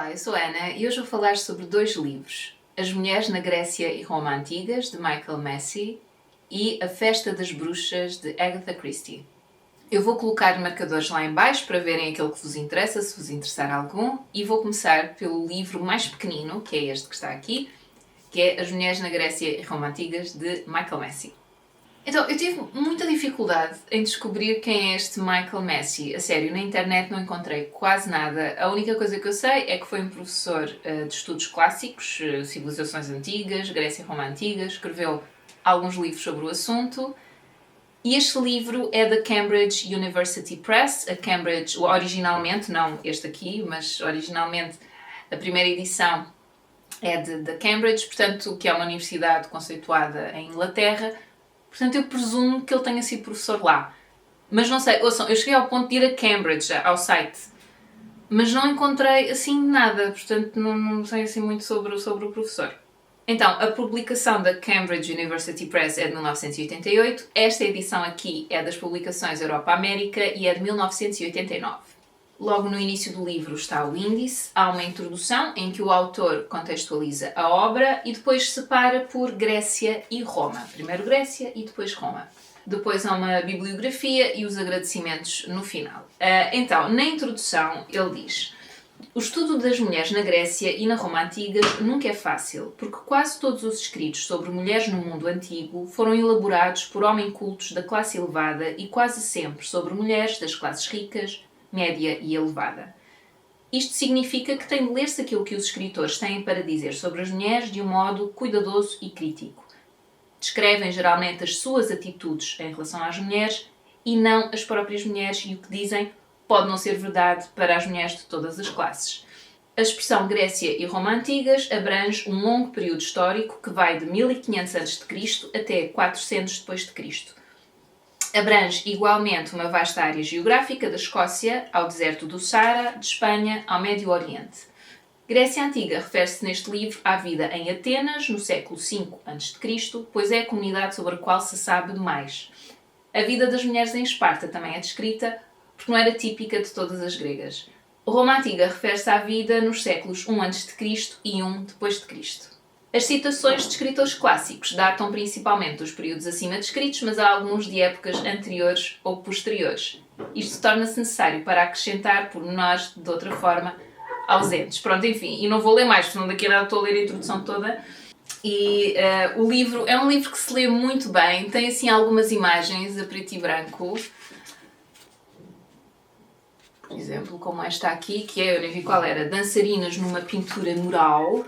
Olá, eu sou a Ana e hoje vou falar sobre dois livros: As Mulheres na Grécia e Roma Antigas, de Michael Massie, e A Festa das Bruxas, de Agatha Christie. Eu vou colocar marcadores lá em baixo para verem aquele que vos interessa, se vos interessar algum, e vou começar pelo livro mais pequenino, que é este que está aqui, que é As Mulheres na Grécia e Roma Antigas, de Michael Massie. Então, eu tive muita dificuldade em descobrir quem é este Michael Massie. A sério, na internet não encontrei quase nada. A única coisa que eu sei é que foi um professor de estudos clássicos, civilizações antigas, Grécia e Roma Antigas, escreveu alguns livros sobre o assunto. E este livro é da Cambridge University Press. A Cambridge, originalmente, não este aqui, mas originalmente a primeira edição é da Cambridge, portanto, que é uma universidade conceituada em Inglaterra. Portanto, eu presumo que ele tenha sido professor lá. Mas não sei, ouçam, eu cheguei ao ponto de ir a Cambridge, ao site, mas não encontrei assim nada, portanto não sei assim muito sobre o professor. Então, a publicação da Cambridge University Press é de 1988, esta edição aqui é das publicações Europa-América e é de 1989. Logo no início do livro está o índice, há uma introdução em que o autor contextualiza a obra e depois separa por Grécia e Roma. Primeiro Grécia e depois Roma. Depois há uma bibliografia e os agradecimentos no final. Então, na introdução ele diz: o estudo das mulheres na Grécia e na Roma Antiga nunca é fácil, porque quase todos os escritos sobre mulheres no mundo antigo foram elaborados por homens cultos da classe elevada e quase sempre sobre mulheres das classes ricas, média e elevada. Isto significa que tem de ler-se aquilo que os escritores têm para dizer sobre as mulheres de um modo cuidadoso e crítico. Descrevem geralmente as suas atitudes em relação às mulheres e não as próprias mulheres, e o que dizem pode não ser verdade para as mulheres de todas as classes. A expressão Grécia e Roma Antigas abrange um longo período histórico que vai de 1500 a.C. até 400 d.C. Abrange igualmente uma vasta área geográfica da Escócia ao deserto do Saara, de Espanha ao Médio Oriente. Grécia Antiga refere-se neste livro à vida em Atenas, no século V a.C., pois é a comunidade sobre a qual se sabe mais. A vida das mulheres em Esparta também é descrita, porque não era típica de todas as gregas. Roma Antiga refere-se à vida nos séculos I a.C. e I d.C. As citações de escritores clássicos datam principalmente dos períodos acima descritos, mas há alguns de épocas anteriores ou posteriores. Isto torna-se necessário para acrescentar pormenores de outra forma ausentes. Pronto, enfim, e não vou ler mais, porque não daqui a nada estou a ler a introdução toda. E o livro é um livro que se lê muito bem, tem assim algumas imagens a preto e branco. Por exemplo, como esta aqui, que eu nem vi qual era, dançarinas numa pintura mural.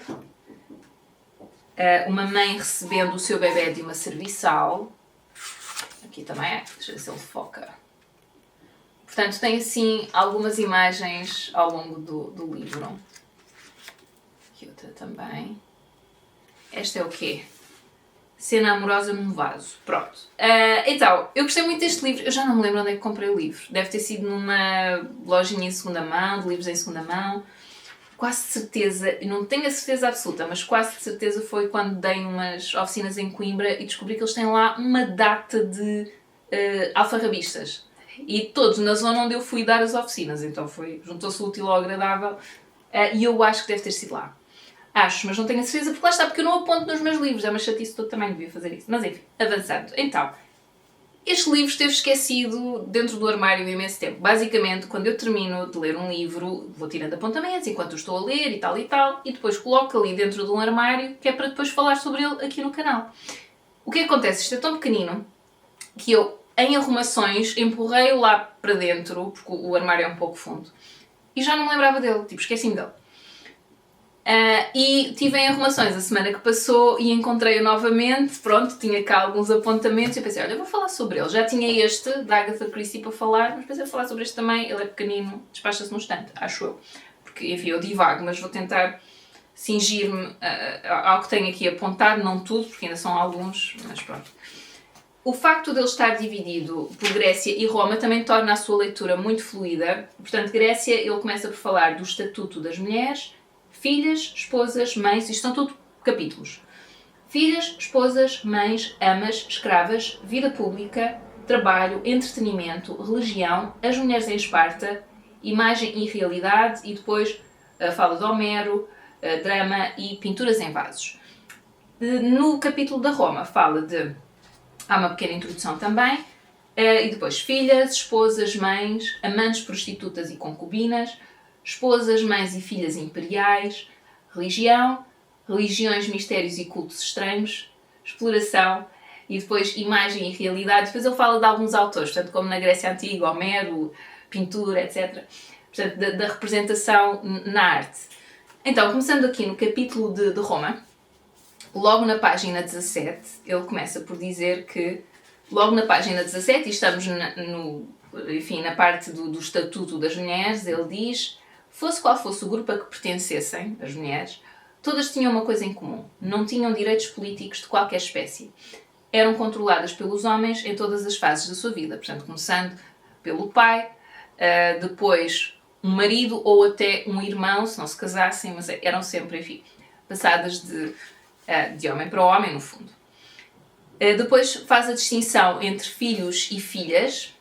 Uma mãe recebendo o seu bebê de uma serviçal. Aqui também é, deixa eu ver se ele foca. Portanto, tem assim algumas imagens ao longo do livro. Aqui outra também. Esta é o quê? Cena amorosa num vaso. Pronto. Então, eu gostei muito deste livro. Eu já não me lembro onde é que comprei o livro. Deve ter sido numa lojinha em segunda mão, de livros em segunda mão. Quase de certeza, não tenho a certeza absoluta, mas quase de certeza foi quando dei umas oficinas em Coimbra e descobri que eles têm lá uma data de alfarrabistas. E todos na zona onde eu fui dar as oficinas, então juntou-se o útil ao agradável, e eu acho que deve ter sido lá. Acho, mas não tenho a certeza, porque lá está, porque eu não aponto nos meus livros, é uma chatice todo, também devia fazer isso. Mas enfim, avançando. Então, este livro esteve esquecido dentro do armário há imenso tempo. Basicamente, quando eu termino de ler um livro, vou tirando apontamentos enquanto eu estou a ler e tal, e depois coloco ali dentro de um armário, que é para depois falar sobre ele aqui no canal. O que acontece? Isto é tão pequenino que eu, em arrumações, empurrei-o lá para dentro, porque o armário é um pouco fundo, e já não me lembrava dele, esqueci-me dele. E tive em arrumações a semana que passou e encontrei-o novamente, pronto, tinha cá alguns apontamentos e eu pensei, olha, eu vou falar sobre ele. Já tinha este, da Agatha Christie, para falar, mas pensei, vou falar sobre este também, ele é pequenino, despacha-se num instante, acho eu. Porque, enfim, eu divago, mas vou tentar cingir-me ao que tenho aqui apontado, não tudo, porque ainda são alguns, mas pronto. O facto de ele estar dividido por Grécia e Roma também torna a sua leitura muito fluida. Portanto, Grécia, ele começa por falar do estatuto das mulheres, filhas, esposas, mães, isto são tudo capítulos. Filhas, esposas, mães, amas, escravas, vida pública, trabalho, entretenimento, religião, as mulheres em Esparta, imagem e realidade, e depois fala de Homero, drama e pinturas em vasos. No capítulo da Roma fala de... Há uma pequena introdução também, e depois filhas, esposas, mães, amantes, prostitutas e concubinas, esposas, mães e filhas imperiais, religião, religiões, mistérios e cultos estranhos, exploração e depois imagem e realidade. Depois ele fala de alguns autores, portanto, como na Grécia Antiga, Homero, pintura, etc. Portanto, da representação na arte. Então, começando aqui no capítulo de Roma, logo na página 17, ele começa por dizer que, logo na página 17, e estamos na parte do Estatuto das Mulheres, ele diz: fosse qual fosse o grupo a que pertencessem, as mulheres, todas tinham uma coisa em comum: não tinham direitos políticos de qualquer espécie. Eram controladas pelos homens em todas as fases da sua vida, portanto, começando pelo pai, depois um marido ou até um irmão, se não se casassem, mas eram sempre, enfim, passadas de homem para homem, no fundo. Depois faz a distinção entre filhos e filhas.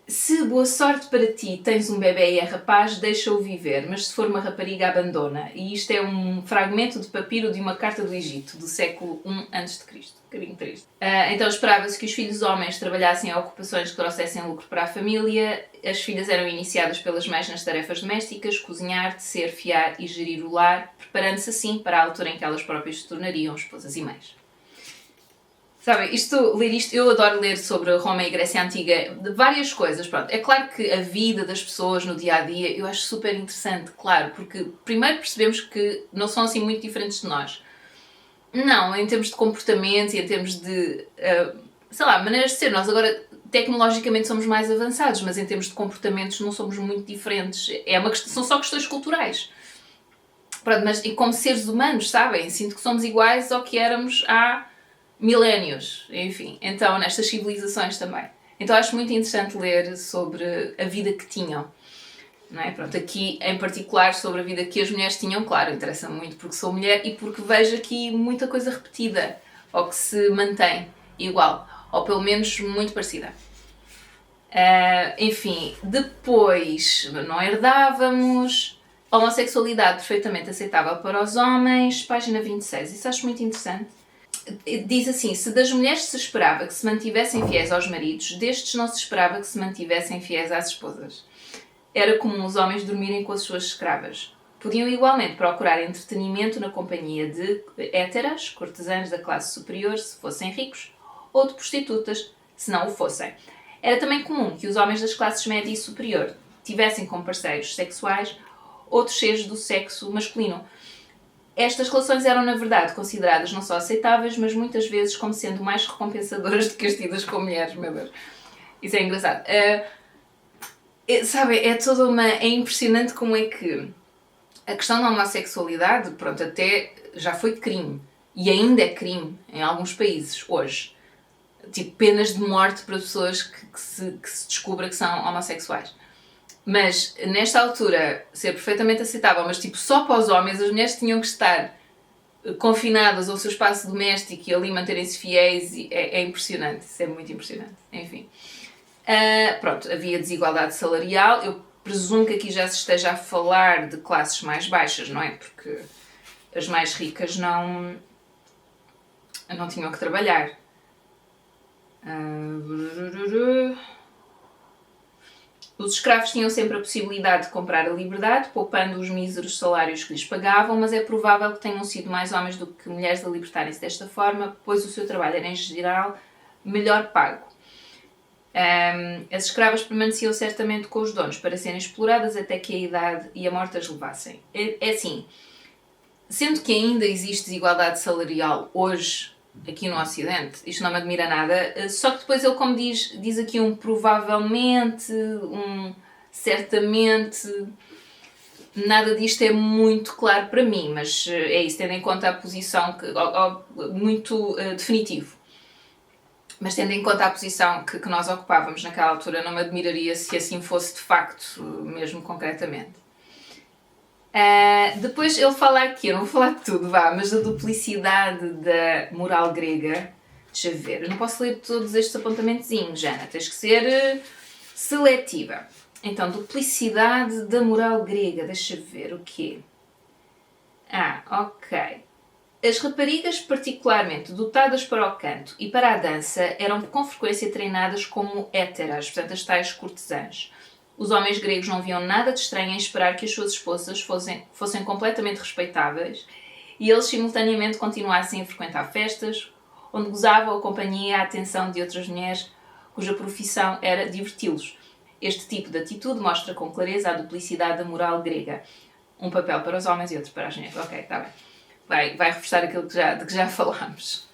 Se boa sorte para ti, tens um bebê e é rapaz, deixa-o viver, mas se for uma rapariga, abandona. E isto é um fragmento de papiro de uma carta do Egito, do século I a.C. Um bocadinho triste. Então esperava-se que os filhos homens trabalhassem a ocupações que trouxessem lucro para a família. As filhas eram iniciadas pelas mães nas tarefas domésticas, cozinhar, tecer, fiar e gerir o lar, preparando-se assim para a altura em que elas próprias se tornariam esposas e mães. Sabem, ler isto, eu adoro ler sobre Roma e Grécia Antiga, de várias coisas, pronto. É claro que a vida das pessoas no dia-a-dia eu acho super interessante, claro, porque primeiro percebemos que não são assim muito diferentes de nós. Não, em termos de comportamento e em termos de, maneiras de ser. Nós agora, tecnologicamente, somos mais avançados, mas em termos de comportamentos não somos muito diferentes. São só questões culturais. Pronto, mas e como seres humanos, sabem? Sinto que somos iguais ao que éramos há milénios, enfim, então nestas civilizações também. Então acho muito interessante ler sobre a vida que tinham, não é? Pronto, aqui em particular sobre a vida que as mulheres tinham, claro, interessa-me muito porque sou mulher e porque vejo aqui muita coisa repetida, ou que se mantém igual, ou pelo menos muito parecida. Enfim, depois não herdávamos, homossexualidade perfeitamente aceitável para os homens, página 26, isso acho muito interessante. Diz assim: se das mulheres se esperava que se mantivessem fiéis aos maridos, destes não se esperava que se mantivessem fiéis às esposas. Era comum os homens dormirem com as suas escravas. Podiam igualmente procurar entretenimento na companhia de héteras, cortesãs da classe superior, se fossem ricos, ou de prostitutas, se não o fossem. Era também comum que os homens das classes média e superior tivessem como parceiros sexuais outros seres do sexo masculino. Estas relações eram, na verdade, consideradas não só aceitáveis, mas muitas vezes como sendo mais recompensadoras do que as tidas com mulheres, meu Deus. Isso é engraçado. É impressionante como é que a questão da homossexualidade, pronto, até já foi crime. E ainda é crime em alguns países, hoje. Tipo, penas de morte para pessoas que se descubra que são homossexuais. Mas, nesta altura, ser perfeitamente aceitável, mas tipo, só para os homens, as mulheres tinham que estar confinadas ao seu espaço doméstico e ali manterem-se fiéis, é impressionante, isso é muito impressionante, enfim. Pronto, havia desigualdade salarial, eu presumo que aqui já se esteja a falar de classes mais baixas, não é? Porque as mais ricas não tinham que trabalhar. Os escravos tinham sempre a possibilidade de comprar a liberdade, poupando os míseros salários que lhes pagavam, mas é provável que tenham sido mais homens do que mulheres a libertarem-se desta forma, pois o seu trabalho era, em geral, melhor pago. As escravas permaneciam certamente com os donos para serem exploradas até que a idade e a morte as levassem. É assim, sendo que ainda existe desigualdade salarial hoje, aqui no Ocidente, isto não me admira nada, só que depois ele, como diz aqui provavelmente, certamente, nada disto é muito claro para mim, mas é isso, tendo em conta a posição muito definitivo. Mas tendo em conta a posição que nós ocupávamos naquela altura, não me admiraria se assim fosse de facto, mesmo concretamente. Depois ele fala aqui, eu não vou falar de tudo, mas da duplicidade da moral grega. Deixa eu ver, eu não posso ler todos estes apontamentozinhos, Jana, tens que ser seletiva. Então, duplicidade da moral grega. Deixa ver o quê? Ok. As raparigas particularmente dotadas para o canto e para a dança eram com frequência treinadas como héteras, portanto as tais cortesãs. Os homens gregos não viam nada de estranho em esperar que as suas esposas fossem completamente respeitáveis e eles simultaneamente continuassem a frequentar festas, onde gozavam a companhia e a atenção de outras mulheres cuja profissão era diverti-los. Este tipo de atitude mostra com clareza a duplicidade da moral grega. Um papel para os homens e outro para as mulheres. Ok, está bem. Vai reforçar aquilo de que já falámos.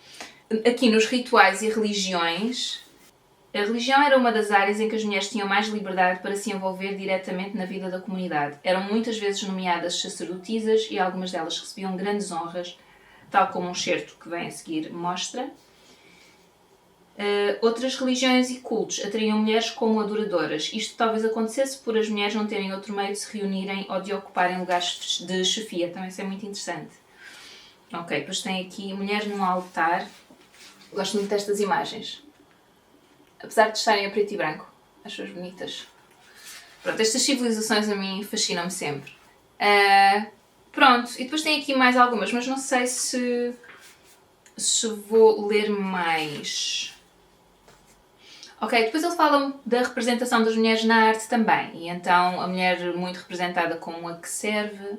Aqui nos rituais e religiões, a religião era uma das áreas em que as mulheres tinham mais liberdade para se envolver diretamente na vida da comunidade. Eram muitas vezes nomeadas sacerdotisas e algumas delas recebiam grandes honras, tal como um excerto que vem a seguir mostra. Outras religiões e cultos atraíam mulheres como adoradoras. Isto talvez acontecesse por as mulheres não terem outro meio de se reunirem ou de ocuparem lugares de chefia. Também isso é muito interessante. Ok, depois tem aqui mulheres num altar. Gosto muito destas imagens. Apesar de estarem a preto e branco. Acho-as bonitas. Pronto, estas civilizações a mim fascinam-me sempre. Pronto, e depois tem aqui mais algumas, mas não sei se vou ler mais. Ok, depois ele fala da representação das mulheres na arte também. E então a mulher muito representada como a que serve.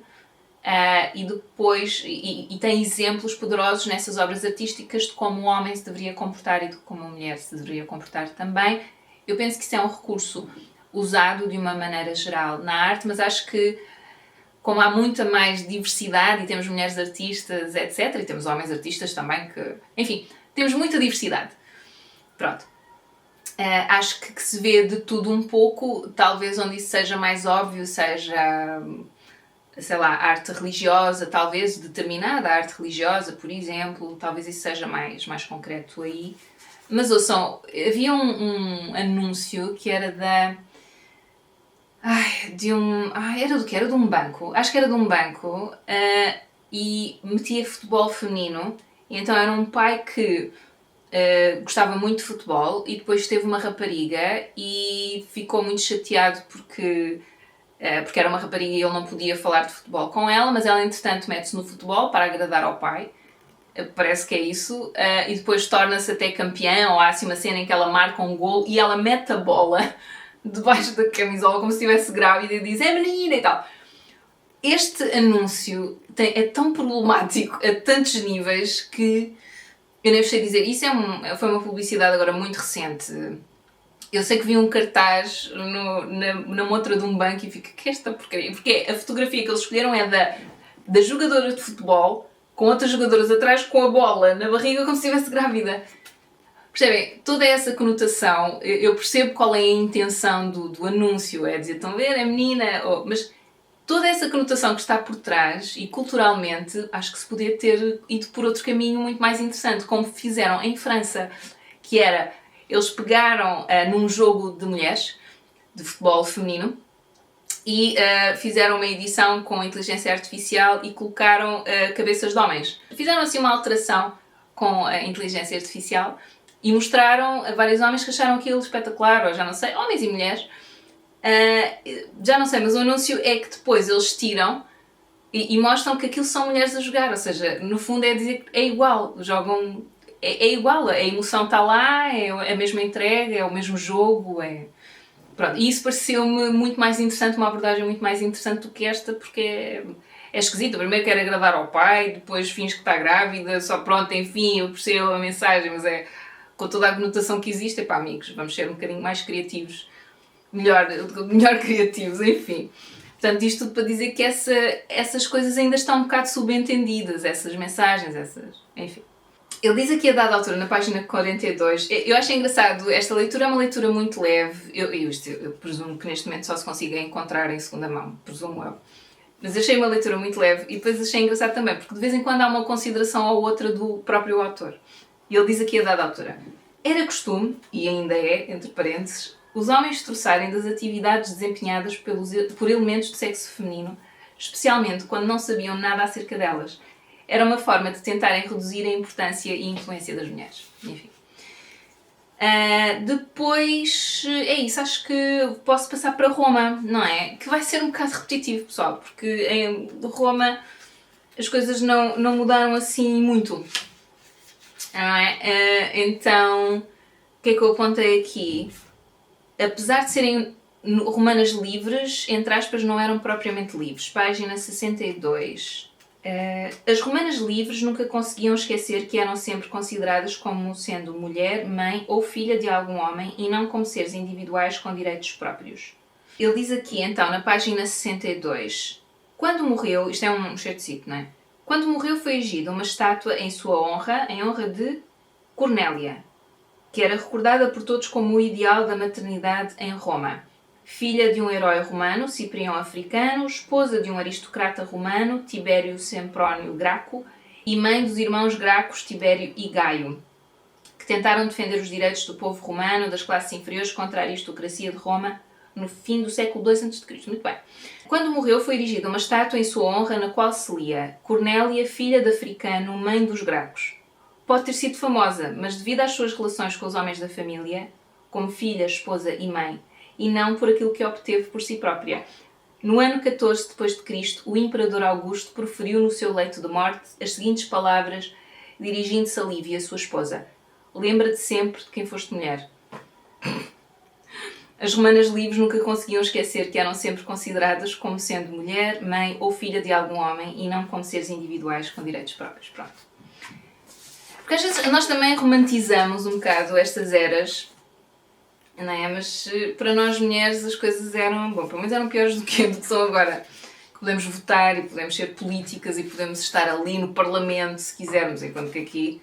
E depois e tem exemplos poderosos nessas obras artísticas de como o homem se deveria comportar e de como a mulher se deveria comportar também. Eu penso que isso é um recurso usado de uma maneira geral na arte, mas acho que como há muita mais diversidade e temos mulheres artistas, etc., e temos homens artistas também que... Enfim, temos muita diversidade. Pronto. Acho que se vê de tudo um pouco, talvez onde isso seja mais óbvio, seja... sei lá, arte religiosa, talvez determinada arte religiosa, por exemplo, talvez isso seja mais concreto aí. Mas ouçam, havia um anúncio que era era do quê? Era de um banco. Acho que era de um banco e metia futebol feminino. E então era um pai que gostava muito de futebol e depois teve uma rapariga e ficou muito chateado porque era uma rapariga e ele não podia falar de futebol com ela, mas ela entretanto mete-se no futebol para agradar ao pai, parece que é isso, e depois torna-se até campeã, ou há assim uma cena em que ela marca um golo e ela mete a bola debaixo da camisola como se estivesse grávida e diz, é menina e tal. Este anúncio é tão problemático a tantos níveis que eu nem sei dizer, isso foi uma publicidade agora muito recente. Eu sei que vi um cartaz na montra de um banco e fico, que é esta porcaria? Porque a fotografia que eles escolheram é da jogadora de futebol com outras jogadoras atrás com a bola na barriga como se estivesse grávida. Percebem? Toda essa conotação, eu percebo qual é a intenção do anúncio, é dizer, estão a ver, é menina, mas toda essa conotação que está por trás e culturalmente acho que se podia ter ido por outro caminho muito mais interessante, como fizeram em França, que era... Eles pegaram num jogo de mulheres, de futebol feminino, e fizeram uma edição com inteligência artificial e colocaram cabeças de homens. Fizeram assim uma alteração com a inteligência artificial e mostraram a vários homens que acharam aquilo espetacular, ou já não sei, homens e mulheres. Já não sei, mas o anúncio é que depois eles tiram e mostram que aquilo são mulheres a jogar, ou seja, no fundo é dizer que é igual, jogam... É igual, a emoção está lá, é a mesma entrega, é o mesmo jogo, Pronto, e isso pareceu-me muito mais interessante, uma abordagem muito mais interessante do que esta, porque é esquisito. Primeiro quer agradar ao pai, depois finge que está grávida, só pronto, enfim, eu percebo a mensagem, mas com toda a conotação que existe, amigos, vamos ser um bocadinho mais criativos, melhor criativos, enfim. Portanto, isto tudo para dizer que essas coisas ainda estão um bocado subentendidas, essas mensagens, enfim. Ele diz aqui a dada altura, na página 42, eu acho engraçado, esta leitura é uma leitura muito leve, eu presumo que neste momento só se consiga encontrar em segunda mão, presumo eu. Mas achei uma leitura muito leve e depois achei engraçado também, porque de vez em quando há uma consideração ou outra do próprio autor. E ele diz aqui a dada altura, era costume, e ainda é, entre parênteses, os homens troçarem das atividades desempenhadas por elementos do sexo feminino, especialmente quando não sabiam nada acerca delas. Era uma forma de tentarem reduzir a importância e influência das mulheres. Enfim. Depois, é isso, acho que posso passar para Roma, não é? Que vai ser um bocado repetitivo, pessoal, porque em Roma as coisas não mudaram assim muito, não é? Então, o que é que eu apontei aqui? Apesar de serem romanas livres, entre aspas, não eram propriamente livres. Página 62. As romanas livres nunca conseguiam esquecer que eram sempre consideradas como sendo mulher, mãe ou filha de algum homem e não como seres individuais com direitos próprios. Ele diz aqui, então, na página 62, quando morreu, isto é um excerto, não é? Quando morreu foi erigida uma estátua em sua honra, em honra de Cornélia, que era recordada por todos como o ideal da maternidade em Roma. Filha de um herói romano, Ciprião Africano, esposa de um aristocrata romano, Tibério Semprónio Graco, e mãe dos irmãos Gracos, Tibério e Gaio, que tentaram defender os direitos do povo romano, das classes inferiores, contra a aristocracia de Roma, no fim do século II a.C. Muito bem. Quando morreu, foi erigida uma estátua em sua honra, na qual se lia Cornélia, filha de Africano, mãe dos Gracos. Pode ter sido famosa, mas devido às suas relações com os homens da família, como filha, esposa e mãe, e não por aquilo que obteve por si própria. No ano 14 d.C., o imperador Augusto proferiu no seu leito de morte as seguintes palavras, dirigindo-se a Lívia, sua esposa. Lembra-te sempre de quem foste mulher. As romanas livres nunca conseguiam esquecer que eram sempre consideradas como sendo mulher, mãe ou filha de algum homem e não como seres individuais com direitos próprios. Pronto. Porque às vezes nós também romantizamos um bocado estas eras, não é? Mas para nós mulheres as coisas eram, bom, pelo menos eram piores do que são agora. Podemos votar e podemos ser políticas e podemos estar ali no Parlamento se quisermos, enquanto que aqui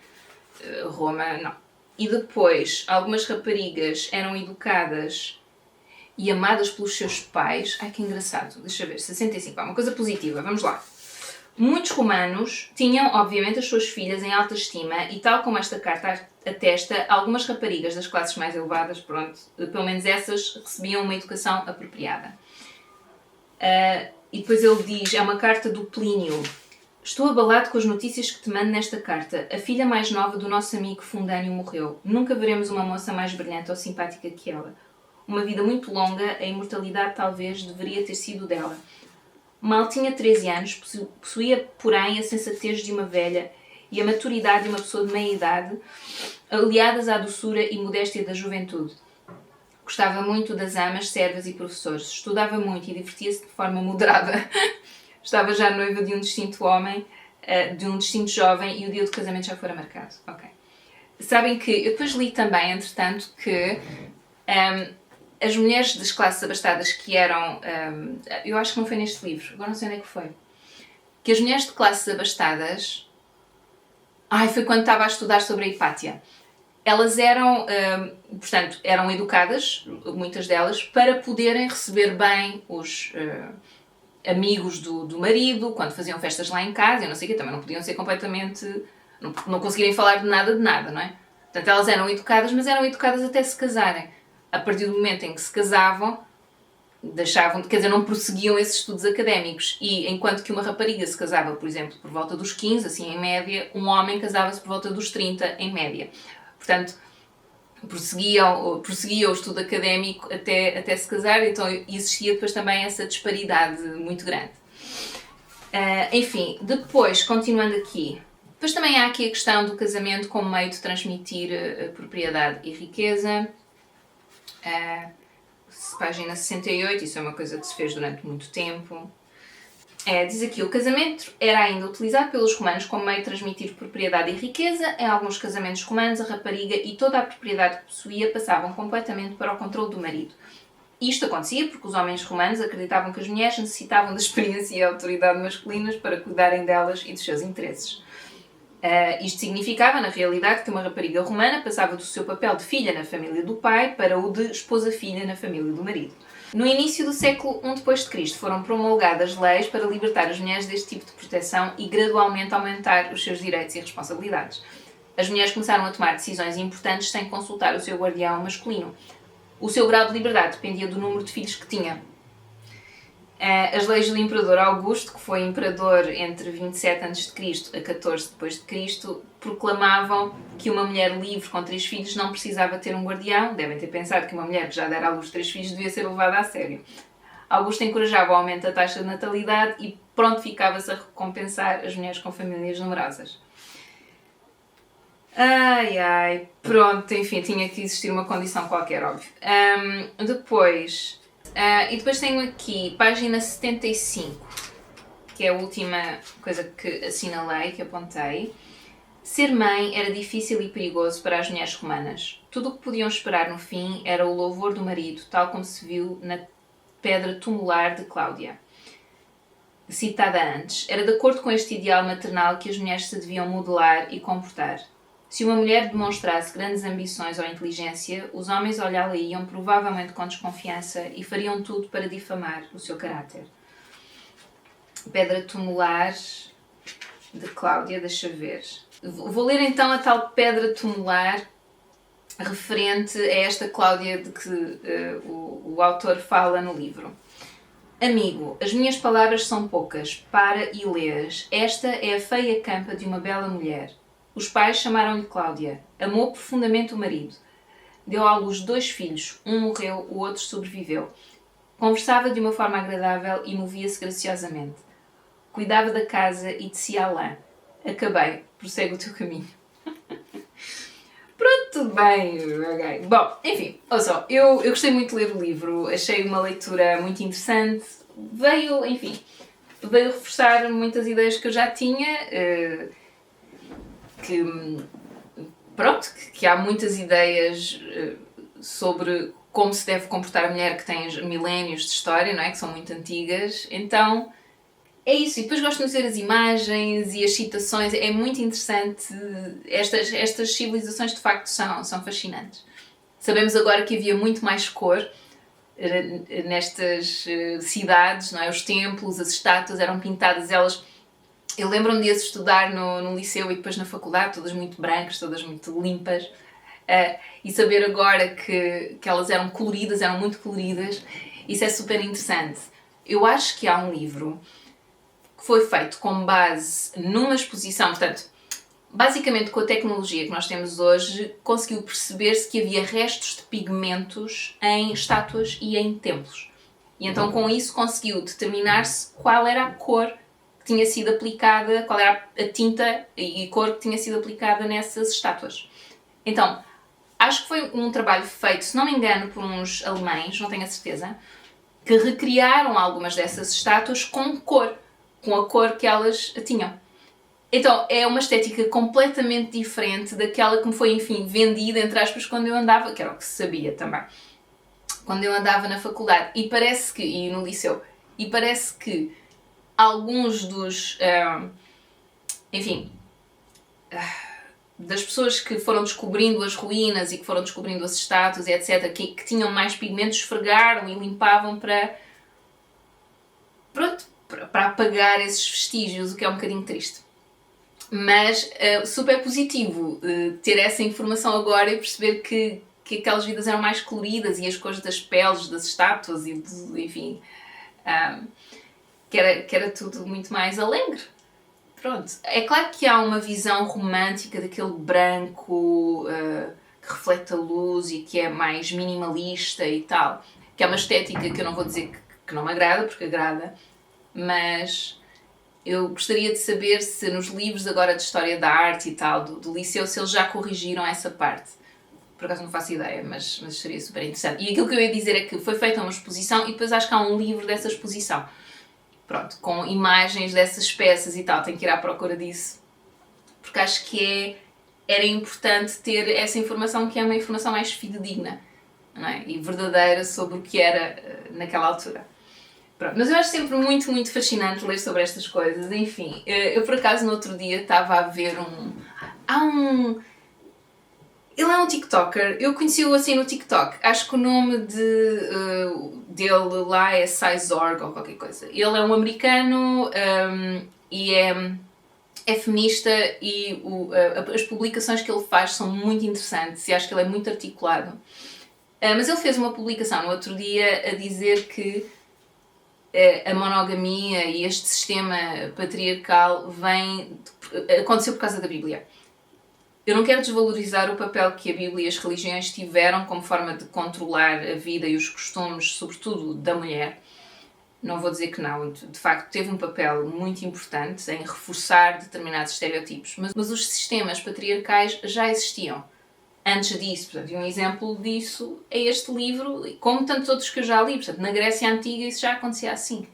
Roma não. E depois, algumas raparigas eram educadas e amadas pelos seus pais. Ai, que engraçado. Deixa eu ver. 65. Uma coisa positiva. Vamos lá. Muitos romanos tinham, obviamente, as suas filhas em alta estima e, tal como esta carta atesta, algumas raparigas das classes mais elevadas, pronto, pelo menos essas, recebiam uma educação apropriada. E depois ele diz, é uma carta do Plínio. Estou abalado com as notícias que te mando nesta carta. A filha mais nova do nosso amigo Fundânio morreu. Nunca veremos uma moça mais brilhante ou simpática que ela. Uma vida muito longa, a imortalidade talvez deveria ter sido dela. Mal tinha 13 anos, possuía, porém, a sensatez de uma velha e a maturidade de uma pessoa de meia-idade, aliadas à doçura e modéstia da juventude. Gostava muito das amas, servas e professores. Estudava muito e divertia-se de forma moderada. Estava já noiva de um distinto homem, de um distinto jovem, e o dia do casamento já fora marcado. Ok. Sabem que eu depois li também, entretanto, que as mulheres das classes abastadas que eram... eu acho que não foi neste livro, agora não sei onde é que foi. Que as mulheres de classes abastadas... foi quando estava a estudar sobre a Hipátia. Elas eram, portanto, eram educadas, muitas delas, para poderem receber bem os amigos do marido, quando faziam festas lá em casa, e não sei o quê, também não podiam ser completamente... Não conseguirem falar de nada, não é? Portanto, elas eram educadas, mas eram educadas até se casarem. A partir do momento em que se casavam, deixavam, quer dizer, não prosseguiam esses estudos académicos. E enquanto que uma rapariga se casava, por exemplo, por volta dos 15, assim em média, um homem casava-se por volta dos 30, em média. Portanto, prosseguia o estudo académico até se casar, então existia depois também essa disparidade muito grande. Enfim, depois, continuando aqui, depois também há aqui a questão do casamento como meio de transmitir propriedade e riqueza. Página 68, isso é uma coisa que se fez durante muito tempo. Diz aqui, o casamento era ainda utilizado pelos romanos como meio de transmitir propriedade e riqueza. Em alguns casamentos romanos, a rapariga e toda a propriedade que possuía passavam completamente para o controle do marido. Isto acontecia porque os homens romanos acreditavam que as mulheres necessitavam da experiência e autoridade masculinas para cuidarem delas e dos seus interesses. Isto significava, na realidade, que uma rapariga romana passava do seu papel de filha na família do pai para o de esposa-filha na família do marido. No início do século I d.C. foram promulgadas leis para libertar as mulheres deste tipo de proteção e gradualmente aumentar os seus direitos e responsabilidades. As mulheres começaram a tomar decisões importantes sem consultar o seu guardião masculino. O seu grau de liberdade dependia do número de filhos que tinha. As leis do imperador Augusto, que foi imperador entre 27 a.C. a 14 depois de Cristo, proclamavam que uma mulher livre com 3 filhos não precisava ter um guardião. Devem ter pensado que uma mulher que já dera à luz 3 filhos devia ser levada a sério. Augusto encorajava o aumento da taxa de natalidade e prontificava-se a recompensar as mulheres com famílias numerosas. Pronto, enfim, tinha que existir uma condição qualquer, óbvio. Depois tenho aqui, página 75, que é a última coisa que assinalei, que apontei. Ser mãe era difícil e perigoso para as mulheres romanas. Tudo o que podiam esperar no fim era o louvor do marido, tal como se viu na pedra tumular de Cláudia, citada antes. Era de acordo com este ideal maternal que as mulheres se deviam modelar e comportar. Se uma mulher demonstrasse grandes ambições ou inteligência, os homens olhá-la iam provavelmente com desconfiança e fariam tudo para difamar o seu caráter. Pedra tumular de Cláudia, deixa ver. Vou ler então a tal pedra tumular referente a esta Cláudia de que o autor fala no livro. Amigo, as minhas palavras são poucas, para e lês. Esta é a feia campa de uma bela mulher. Os pais chamaram-lhe Cláudia. Amou profundamente o marido. Deu à luz 2 filhos. Um morreu, o outro sobreviveu. Conversava de uma forma agradável e movia-se graciosamente. Cuidava da casa e tecia a lã. Acabei. Prossegue o teu caminho. Pronto, tudo bem. Okay. Bom, enfim, olha só, eu gostei muito de ler o livro. Achei uma leitura muito interessante. Veio reforçar muitas ideias que eu já tinha. Que há muitas ideias sobre como se deve comportar a mulher que tem milénios de história, não é? Que são muito antigas. Então, é isso. E depois gosto de ver as imagens e as citações. É muito interessante. Estas civilizações, de facto, são fascinantes. Sabemos agora que havia muito mais cor nestas cidades, não é? Os templos, as estátuas eram pintadas, elas... Eu lembro-me de as estudar no liceu e depois na faculdade, todas muito brancas, todas muito limpas, e saber agora que elas eram coloridas, eram muito coloridas, isso é super interessante. Eu acho que há um livro que foi feito com base numa exposição, portanto, basicamente com a tecnologia que nós temos hoje, conseguiu perceber-se que havia restos de pigmentos em estátuas e em templos. E então com isso conseguiu determinar-se qual era a cor tinha sido aplicada, qual era a tinta e cor que tinha sido aplicada nessas estátuas. Então, acho que foi um trabalho feito, se não me engano, por uns alemães, não tenho a certeza, que recriaram algumas dessas estátuas com a cor que elas tinham. Então, é uma estética completamente diferente daquela que me foi, enfim, vendida, entre aspas, quando eu andava, que era o que se sabia também, quando eu andava na faculdade, e no liceu, e parece que alguns dos, das pessoas que foram descobrindo as ruínas e que foram descobrindo as estátuas e etc, que tinham mais pigmentos, esfregaram e limpavam para apagar esses vestígios, o que é um bocadinho triste. Mas super positivo ter essa informação agora e perceber que aquelas vidas eram mais coloridas e as cores das peles das estátuas e enfim... Que era tudo muito mais alegre. Pronto. É claro que há uma visão romântica daquele branco que reflete a luz e que é mais minimalista e tal. Que é uma estética que eu não vou dizer que não me agrada, porque agrada, mas eu gostaria de saber se nos livros agora de História da Arte e tal, do liceu, se eles já corrigiram essa parte. Por acaso não faço ideia, mas seria super interessante. E aquilo que eu ia dizer é que foi feita uma exposição e depois acho que há um livro dessa exposição. Pronto, com imagens dessas peças e tal, tenho que ir à procura disso, porque acho que era importante ter essa informação, que é uma informação mais fidedigna, não é? E verdadeira sobre o que era naquela altura. Pronto, mas eu acho sempre muito, muito fascinante ler sobre estas coisas. Enfim, eu por acaso no outro dia estava a ver ele é um TikToker, eu conheci-o assim no TikTok, acho que o nome dele lá é Sizorg ou qualquer coisa. Ele é um americano e é feminista e as publicações que ele faz são muito interessantes e acho que ele é muito articulado. Mas ele fez uma publicação no outro dia a dizer que a monogamia e este sistema patriarcal aconteceu por causa da Bíblia. Eu não quero desvalorizar o papel que a Bíblia e as religiões tiveram como forma de controlar a vida e os costumes, sobretudo da mulher. Não vou dizer que não, de facto teve um papel muito importante em reforçar determinados estereotipos, mas os sistemas patriarcais já existiam antes disso. Portanto, e um exemplo disso é este livro, como tantos outros que eu já li. Portanto, na Grécia Antiga isso já acontecia assim.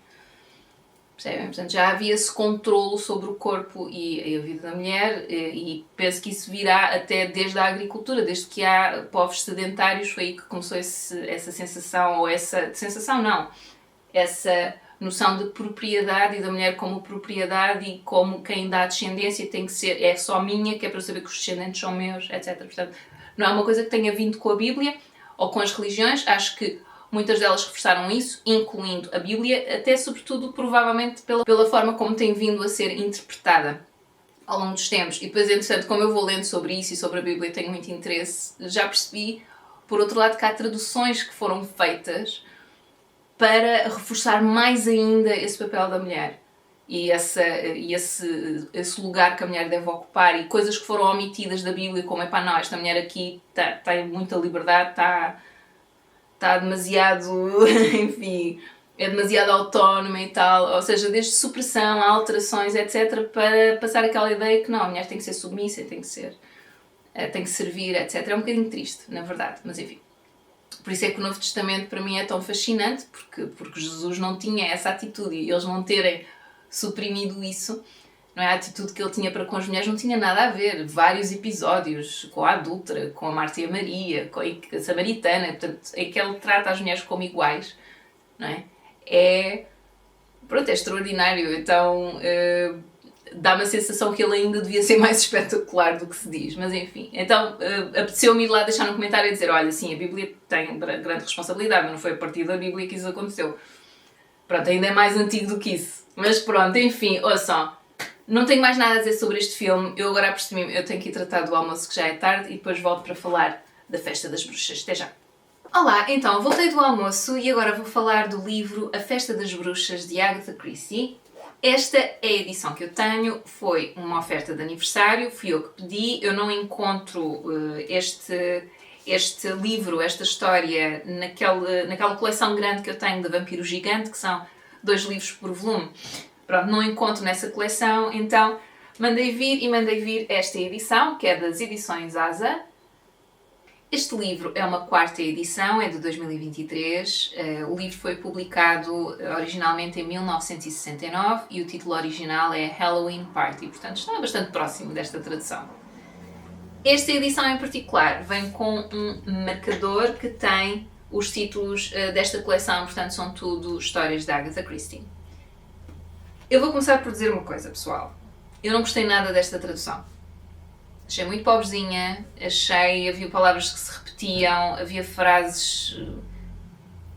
Percebem? Portanto, já havia esse controlo sobre o corpo e a vida da mulher, e penso que isso virá até desde a agricultura, desde que há povos sedentários, foi aí que começou essa sensação, ou essa sensação não, essa noção de propriedade e da mulher como propriedade e como quem dá descendência tem que ser, é só minha, que é para eu saber que os descendentes são meus, etc. Portanto, não é uma coisa que tenha vindo com a Bíblia ou com as religiões. Acho que muitas delas reforçaram isso, incluindo a Bíblia, até sobretudo provavelmente pela forma como tem vindo a ser interpretada ao longo dos tempos. E depois, entretanto, como eu vou lendo sobre isso e sobre a Bíblia, tenho muito interesse, já percebi, por outro lado, que há traduções que foram feitas para reforçar mais ainda esse papel da mulher e esse lugar que a mulher deve ocupar, e coisas que foram omitidas da Bíblia, como não, esta mulher aqui tem muita liberdade, está demasiado, enfim, é demasiado autónoma e tal, ou seja, desde supressão, alterações, etc, para passar aquela ideia que não, a mulher tem que ser submissa, tem que servir, etc. É um bocadinho triste, na verdade, mas enfim. Por isso é que o Novo Testamento para mim é tão fascinante, porque Jesus não tinha essa atitude, e eles não terem suprimido isso, não é? A atitude que ele tinha para com as mulheres não tinha nada a ver. Vários episódios com a adúltera, com a Marta e a Maria, com a Samaritana, portanto, é que ele trata as mulheres como iguais, não é? É extraordinário. Então dá-me a sensação que ele ainda devia ser mais espetacular do que se diz, mas enfim. Então apeteceu-me ir lá deixar um comentário e dizer, olha, sim, a Bíblia tem grande responsabilidade, mas não foi a partir da Bíblia que isso aconteceu. Pronto, ainda é mais antigo do que isso. Mas pronto, enfim, ouçam, não tenho mais nada a dizer sobre este filme. Eu agora apercebi-me, eu tenho que ir tratar do almoço, que já é tarde, e depois volto para falar da Festa das Bruxas. Até já! Olá, então, voltei do almoço e agora vou falar do livro A Festa das Bruxas, de Agatha Christie. Esta é a edição que eu tenho, foi uma oferta de aniversário, fui eu que pedi. Eu não encontro este livro, esta história, naquela coleção grande que eu tenho de Vampiro Gigante, que são 2 livros por volume. Pronto, não encontro nessa coleção, então mandei vir esta edição, que é das edições ASA. Este livro é uma 4ª edição, é de 2023. O livro foi publicado originalmente em 1969 e o título original é Halloween Party, portanto está bastante próximo desta tradução. Esta edição em particular vem com um marcador que tem os títulos desta coleção, portanto são tudo histórias de Agatha Christie. Eu vou começar por dizer uma coisa, pessoal. Eu não gostei nada desta tradução. Achei muito pobrezinha, havia palavras que se repetiam, havia frases,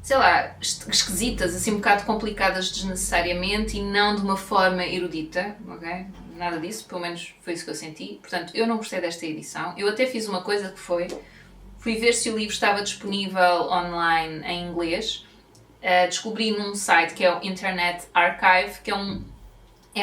sei lá, esquisitas, assim um bocado complicadas desnecessariamente e não de uma forma erudita, ok? Nada disso, pelo menos foi isso que eu senti. Portanto, eu não gostei desta edição. Eu até fiz uma coisa que fui ver se o livro estava disponível online em inglês. Descobri num site que é o Internet Archive, que é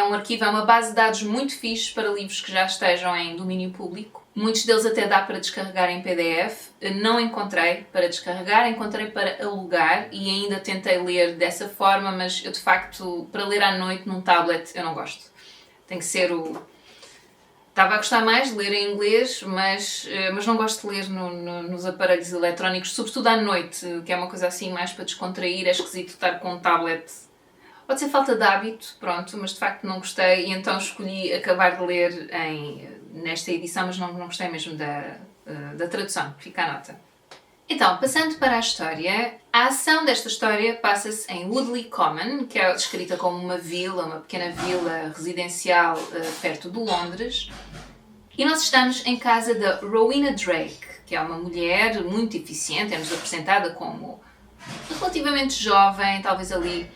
um arquivo, é uma base de dados muito fixe para livros que já estejam em domínio público. Muitos deles até dá para descarregar em PDF. Não encontrei para descarregar, encontrei para alugar e ainda tentei ler dessa forma, mas eu de facto, para ler à noite num tablet, eu não gosto. Tem que ser Estava a gostar mais de ler em inglês, mas não gosto de ler nos aparelhos eletrónicos, sobretudo à noite, que é uma coisa assim mais para descontrair. É esquisito estar com um tablet. Pode ser falta de hábito, pronto, mas de facto não gostei e então escolhi acabar de ler nesta edição, mas não gostei mesmo da tradução, fica a nota. Então, passando para a história, a ação desta história passa-se em Woodley Common, que é descrita como uma pequena vila residencial perto de Londres, e nós estamos em casa da Rowena Drake, que é uma mulher muito eficiente, é-nos apresentada como relativamente jovem, talvez ali.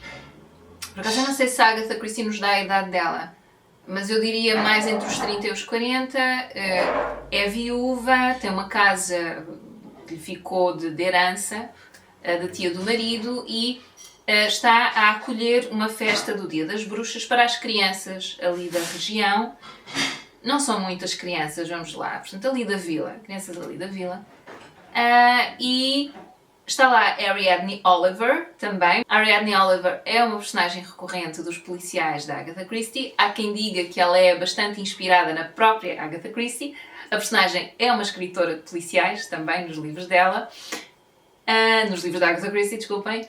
Por acaso eu não sei se a Agatha Christie nos dá a idade dela, mas eu diria mais entre os 30 e os 40, é viúva, tem uma casa que lhe ficou de herança, da tia do marido, e está a acolher uma festa do Dia das Bruxas para as crianças ali da região. Não são muitas crianças, vamos lá, portanto ali da vila, crianças ali da vila. E está lá Ariadne Oliver também. Ariadne Oliver é uma personagem recorrente dos policiais da Agatha Christie. Há quem diga que ela é bastante inspirada na própria Agatha Christie. A personagem é uma escritora de policiais também nos livros dela. Nos livros da Agatha Christie, desculpem.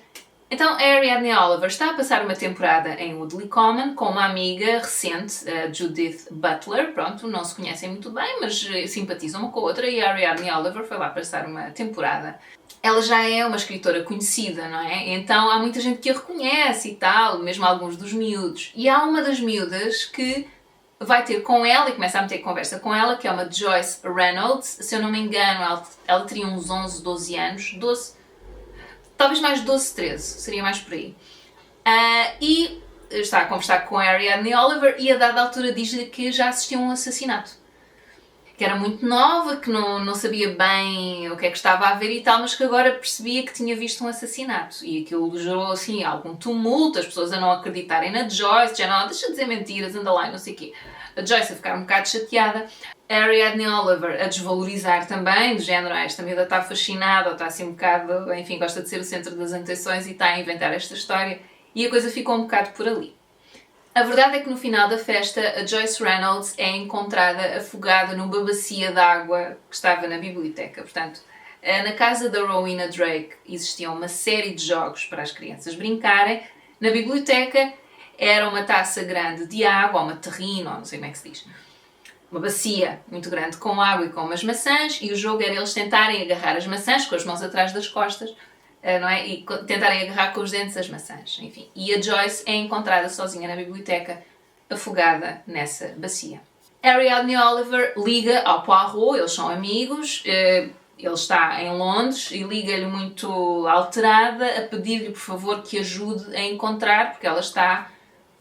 Então, a Ariadne Oliver está a passar uma temporada em Woodley Common com uma amiga recente, a Judith Butler. Pronto, não se conhecem muito bem, mas simpatizam uma com a outra, e a Ariadne Oliver foi lá passar uma temporada. Ela já é uma escritora conhecida, não é? Então há muita gente que a reconhece e tal, mesmo alguns dos miúdos. E há uma das miúdas que vai ter com ela e começa a meter conversa com ela, que é uma Joyce Reynolds. Se eu não me engano, ela teria uns 11, 12 anos. 12, talvez mais 12, 13, seria mais por aí. E está a conversar com a Ariadne Oliver e a dada altura diz-lhe que já assistiu a um assassinato. Que era muito nova, que não sabia bem o que é que estava a ver e tal, mas que agora percebia que tinha visto um assassinato. E aquilo gerou, assim, algum tumulto, as pessoas a não acreditarem na Joyce, já não, deixa de dizer mentiras, anda lá e não sei o quê. A Joyce a ficar um bocado chateada, a Ariadne Oliver a desvalorizar também, do género, esta miúda está fascinada, ou está assim um bocado, enfim, gosta de ser o centro das atenções e está a inventar esta história, e a coisa ficou um bocado por ali. A verdade é que no final da festa, a Joyce Reynolds é encontrada afogada numa bacia de água que estava na biblioteca. Portanto, na casa da Rowena Drake existia uma série de jogos para as crianças brincarem. Na biblioteca era uma taça grande de água, ou uma terrina, ou não sei como é que se diz. Uma bacia muito grande com água e com umas maçãs, e o jogo era eles tentarem agarrar as maçãs com as mãos atrás das costas, não é? E tentarem agarrar com os dentes as maçãs, enfim. E a Joyce é encontrada sozinha na biblioteca, afogada nessa bacia. Ariadne Oliver liga ao Poirot, eles são amigos, ele está em Londres e liga-lhe muito alterada a pedir-lhe, por favor, que ajude a encontrar, porque ela está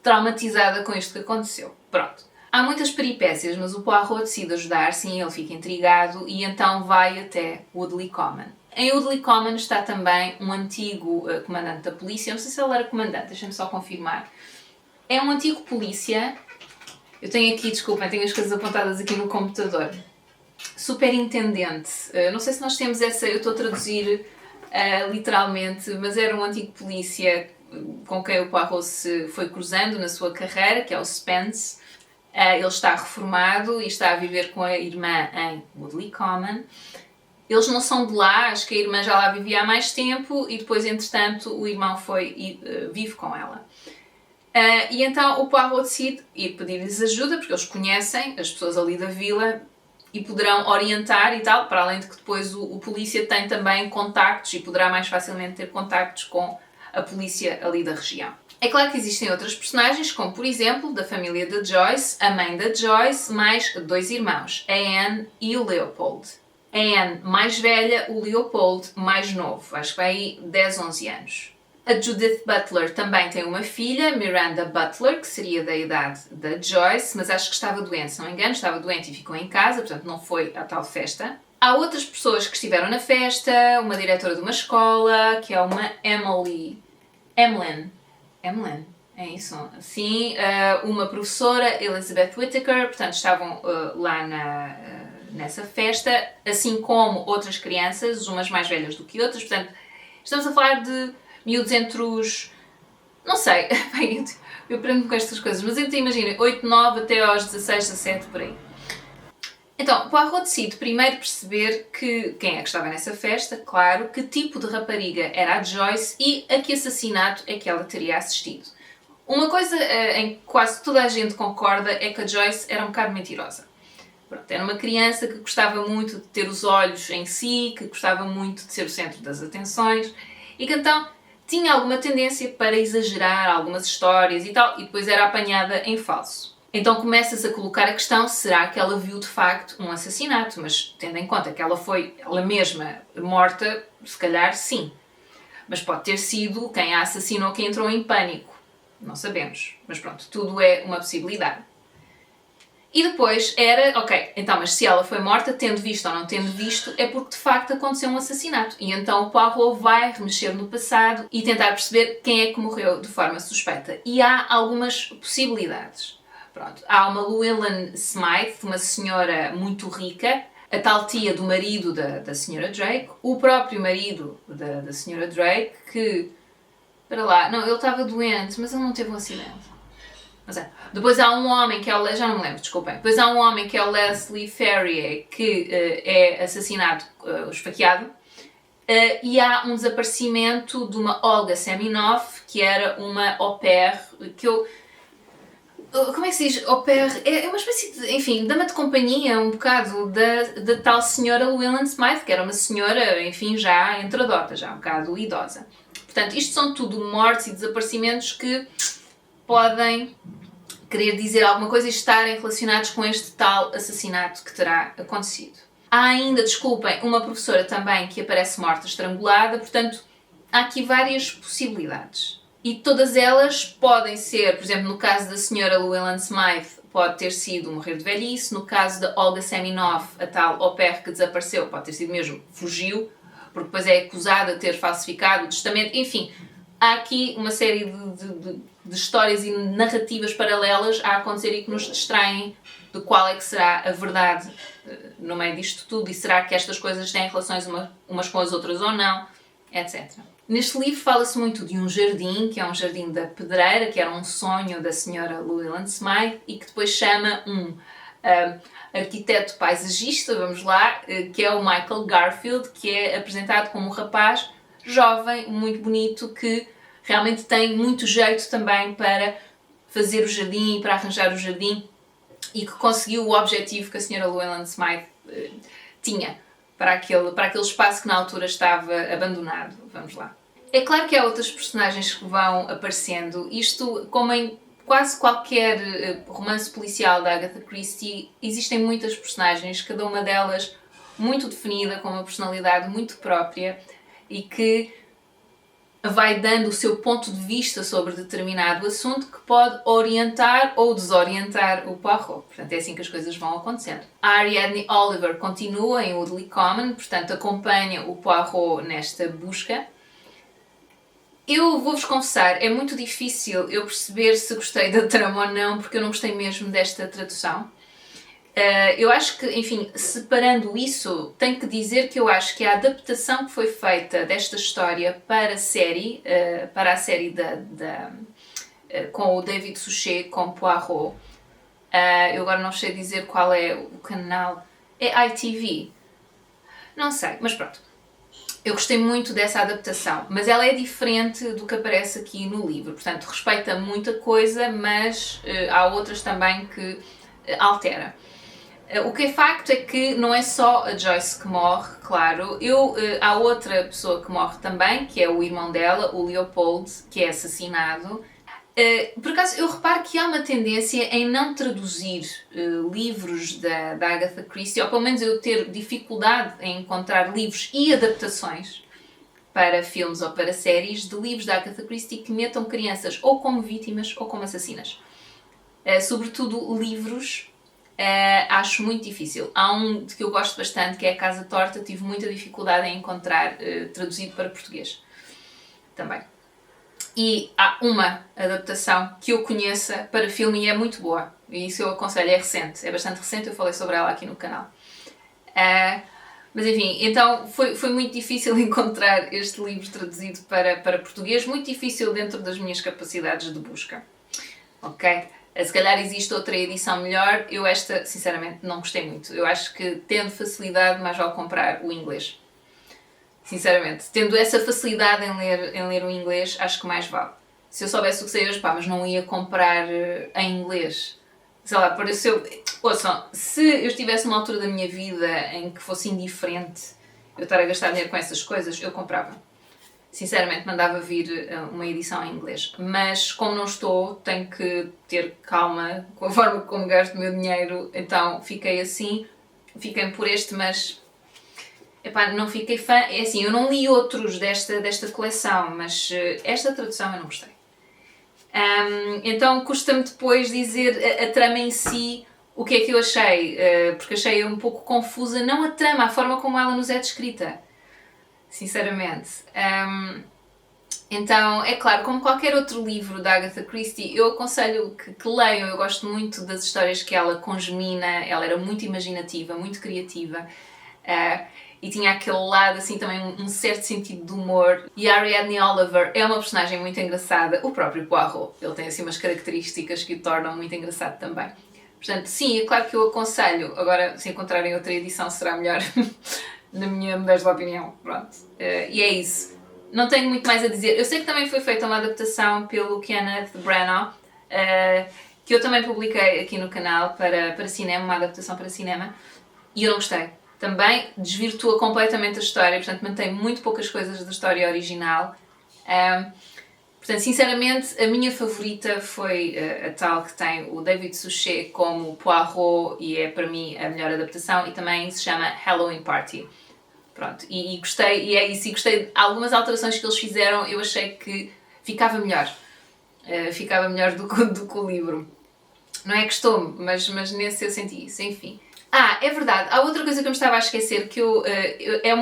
traumatizada com isto que aconteceu. Pronto. Há muitas peripécias, mas o Poirot decide ajudar, sim, ele fica intrigado e então vai até Woodley Common. Em Woodley Common está também um antigo comandante da polícia, não sei se ele era comandante, deixa-me só confirmar. É um antigo polícia, eu tenho aqui, desculpem, tenho as coisas apontadas aqui no computador. Superintendente, não sei se nós temos essa, eu estou a traduzir literalmente, mas era um antigo polícia com quem o Poirot se foi cruzando na sua carreira, que é o Spence. Ele está reformado e está a viver com a irmã em Woodley Common. Eles não são de lá, acho que a irmã já lá vivia há mais tempo e depois, entretanto, o irmão foi e vive com ela. E então o Poirot decide ir pedir-lhes ajuda, porque eles conhecem as pessoas ali da vila e poderão orientar e tal, para além de que depois o polícia tem também contactos e poderá mais facilmente ter contactos com a polícia ali da região. É claro que existem outras personagens, como por exemplo, da família da Joyce, a mãe da Joyce, mais dois irmãos, a Anne e o Leopold. A Anne mais velha, o Leopold mais novo, acho que vai aí 10, 11 anos. A Judith Butler também tem uma filha, Miranda Butler, que seria da idade da Joyce, mas acho que estava doente, se não me engano, estava doente e ficou em casa, portanto não foi à tal festa. Há outras pessoas que estiveram na festa, uma diretora de uma escola, que é uma Emily, é isso? Sim, uma professora, Elizabeth Whittaker, portanto estavam lá nessa festa, assim como outras crianças, umas mais velhas do que outras, portanto estamos a falar de miúdos entre os, não sei, eu aprendo com estas coisas, mas então imaginem, 8, 9 até aos 16, 17, por aí. Então, Poirot decide primeiro perceber quem é que estava nessa festa, claro, que tipo de rapariga era a Joyce e a que assassinato é que ela teria assistido. Uma coisa em que quase toda a gente concorda é que a Joyce era um bocado mentirosa. Pronto, era uma criança que gostava muito de ter os olhos em si, que gostava muito de ser o centro das atenções e que então tinha alguma tendência para exagerar algumas histórias e tal, e depois era apanhada em falso. Então começa-se a colocar a questão, será que ela viu de facto um assassinato? Mas tendo em conta que ela foi ela mesma morta, se calhar sim. Mas pode ter sido quem a assassinou que entrou em pânico. Não sabemos. Mas pronto, tudo é uma possibilidade. E depois era, ok, então, mas se ela foi morta, tendo visto ou não tendo visto, é porque de facto aconteceu um assassinato. E então o Poirot vai remexer no passado e tentar perceber quem é que morreu de forma suspeita. E há algumas possibilidades. Pronto, há uma Llewellyn Smythe, uma senhora muito rica, a tal tia do marido da senhora Drake, o próprio marido da senhora Drake, que, para lá, não, ele estava doente, mas ele não teve um acidente. Mas é. Depois há um homem que é o... Já não me lembro, desculpem. Depois há um homem que é o Leslie Ferrier, que é assassinado, esfaqueado. E há um desaparecimento de uma Olga Seminoff, que era uma au pair, que eu... Como é que se diz? Au pair? É uma espécie de, enfim, dama de companhia, um bocado, da tal senhora Llewellyn Smythe, que era uma senhora, enfim, já entradota, já um bocado idosa. Portanto, isto são tudo mortes e desaparecimentos que podem querer dizer alguma coisa e estarem relacionados com este tal assassinato que terá acontecido. Há ainda, desculpem, uma professora também que aparece morta estrangulada, portanto, há aqui várias possibilidades. E todas elas podem ser, por exemplo, no caso da senhora Llewellyn Smythe, pode ter sido morrer de velhice, no caso da Olga Seminoff, a tal au pair que desapareceu, pode ter sido mesmo, fugiu, porque depois é acusada de ter falsificado o testamento, enfim, há aqui uma série de histórias e narrativas paralelas a acontecer e que nos distraem de qual é que será a verdade no meio disto tudo e será que estas coisas têm relações umas com as outras ou não, etc. Neste livro fala-se muito de um jardim, que é um jardim da pedreira, que era um sonho da senhora Llewellyn Smythe e que depois chama um arquiteto paisagista, vamos lá, que é o Michael Garfield, que é apresentado como um rapaz jovem, muito bonito, que realmente tem muito jeito também para fazer o jardim e para arranjar o jardim e que conseguiu o objetivo que a senhora Llewellyn Smythe tinha para aquele espaço que na altura estava abandonado. Vamos lá. É claro que há outras personagens que vão aparecendo. Isto, como em quase qualquer romance policial da Agatha Christie, existem muitas personagens, cada uma delas muito definida, com uma personalidade muito própria e que vai dando o seu ponto de vista sobre determinado assunto que pode orientar ou desorientar o Poirot. Portanto, é assim que as coisas vão acontecendo. A Ariadne Oliver continua em Woodley Common, portanto, acompanha o Poirot nesta busca. Eu vou-vos confessar, é muito difícil eu perceber se gostei da trama ou não, porque eu não gostei mesmo desta tradução. Eu acho que, enfim, separando isso, tenho que dizer que eu acho que a adaptação que foi feita desta história para a série com o David Suchet como Poirot, eu agora não sei dizer qual é o canal, é ITV, não sei, mas pronto. Eu gostei muito dessa adaptação, mas ela é diferente do que aparece aqui no livro, portanto respeita muita coisa, mas há outras também que altera. O que é facto é que não é só a Joyce que morre, claro. Há outra pessoa que morre também, que é o irmão dela, o Leopold, que é assassinado. Por acaso, eu reparo que há uma tendência em não traduzir livros da Agatha Christie, ou pelo menos eu ter dificuldade em encontrar livros e adaptações para filmes ou para séries de livros da Agatha Christie que metam crianças ou como vítimas ou como assassinas. Sobretudo livros. Acho muito difícil. Há um de que eu gosto bastante, que é A Casa Torta, tive muita dificuldade em encontrar traduzido para português também. E há uma adaptação que eu conheça para filme e é muito boa, e isso eu aconselho, é recente, é bastante recente, eu falei sobre ela aqui no canal. Mas enfim, então foi muito difícil encontrar este livro traduzido para português, muito difícil dentro das minhas capacidades de busca. Ok? Se calhar existe outra edição melhor, eu esta, sinceramente, não gostei muito. Eu acho que, tendo facilidade, mais vale comprar o inglês. Sinceramente, tendo essa facilidade em ler o inglês, acho que mais vale. Se eu soubesse o que sei hoje, mas não ia comprar em inglês. Sei lá, pareceu... Ouçam, se eu estivesse numa altura da minha vida em que fosse indiferente eu estar a gastar dinheiro com essas coisas, eu comprava. Sinceramente, mandava vir uma edição em inglês. Mas, como não estou, tenho que ter calma com a forma como gasto o meu dinheiro. Então, fiquei assim. Fiquei por este, mas... não fiquei fã. É assim, eu não li outros desta coleção, mas esta tradução eu não gostei. Então, custa-me depois dizer a trama em si O que é que eu achei? Porque achei um pouco confusa, não a trama, a forma como ela nos é descrita. Sinceramente. Então, é claro, como qualquer outro livro da Agatha Christie, eu aconselho que leiam. Eu gosto muito das histórias que ela congemina, ela era muito imaginativa, muito criativa, e tinha aquele lado, assim, também um certo sentido de humor. E a Ariadne Oliver é uma personagem muito engraçada, o próprio Poirot, ele tem, assim, umas características que o tornam muito engraçado também. Portanto, sim, é claro que eu aconselho. Agora, se encontrarem outra edição, será melhor, na minha modesta opinião. Pronto. E é isso. Não tenho muito mais a dizer. Eu sei que também foi feita uma adaptação pelo Kenneth Branagh, que eu também publiquei aqui no canal para cinema, uma adaptação para cinema, e eu não gostei. Também desvirtua completamente a história, portanto mantém muito poucas coisas da história original. Portanto, sinceramente, a minha favorita foi a tal que tem o David Suchet como Poirot e é para mim a melhor adaptação, e também se chama Halloween Party. Pronto, e gostei, e é isso, e gostei de algumas alterações que eles fizeram, eu achei que ficava melhor. Ficava melhor do que o livro. Não é que estou, mas nesse eu senti isso, enfim. É verdade, há outra coisa que eu me estava a esquecer, que é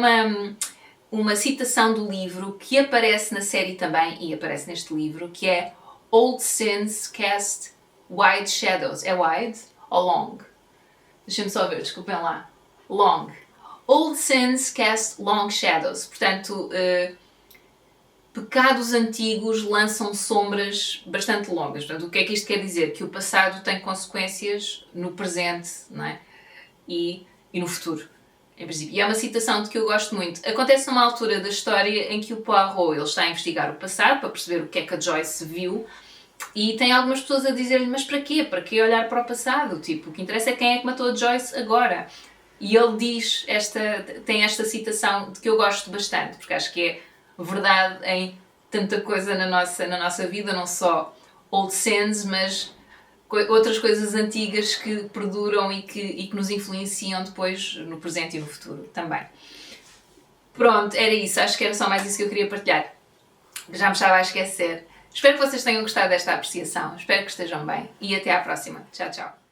uma citação do livro que aparece na série também, e aparece neste livro, que é Old sins cast wide shadows. É wide ou long? Deixa-me só ver, desculpem lá. Long. Old sins cast long shadows. Portanto, pecados antigos lançam sombras bastante longas. Portanto, o que é que isto quer dizer? Que o passado tem consequências no presente, não é? E no futuro, em princípio. E é uma citação de que eu gosto muito. Acontece numa altura da história em que o Poirot ele está a investigar o passado para perceber o que é que a Joyce viu, e tem algumas pessoas a dizer-lhe: mas para quê? Para que olhar para o passado? Tipo, o que interessa é quem é que matou a Joyce agora. E ele tem esta citação de que eu gosto bastante, porque acho que é verdade em tanta coisa na nossa vida, não só old sins, mas outras coisas antigas que perduram e que nos influenciam depois no presente e no futuro também. Pronto, era isso. Acho que era só mais isso que eu queria partilhar. Já me estava a esquecer. Espero que vocês tenham gostado desta apreciação. Espero que estejam bem. E até à próxima. Tchau, tchau.